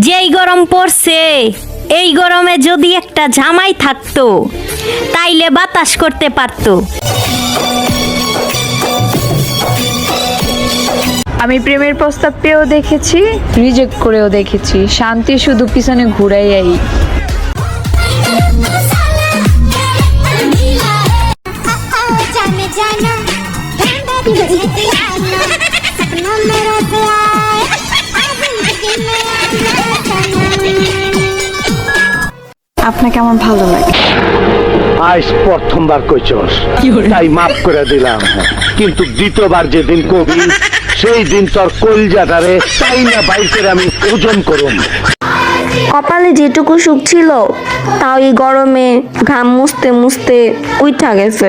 যেই গরম পড়ছে, এই গরমে যদি একটা জামাই থাকতো তাইলে বাতাস করতে পারতো। আমি প্রেমের প্রস্তাব পেয়েও দেখেছি, রিজেক্ট করেও দেখেছি, শান্তি শুধু পিছনে ঘুরাইয়াই। আপনাকে আমার ভালো লাগে। আজ প্রথমবার কইছস, তাই মাফ করে দিলাম, কিন্তু দ্বিতীয়বার যেদিন কবি সেই দিন তোর কলজাটারে তাই না বাইকের আমি ওজন করুম। কপালে যেটুকু সুখ ছিল তাও এই গরমে ঘাম মুছতে মুছতে উঠা গেছে।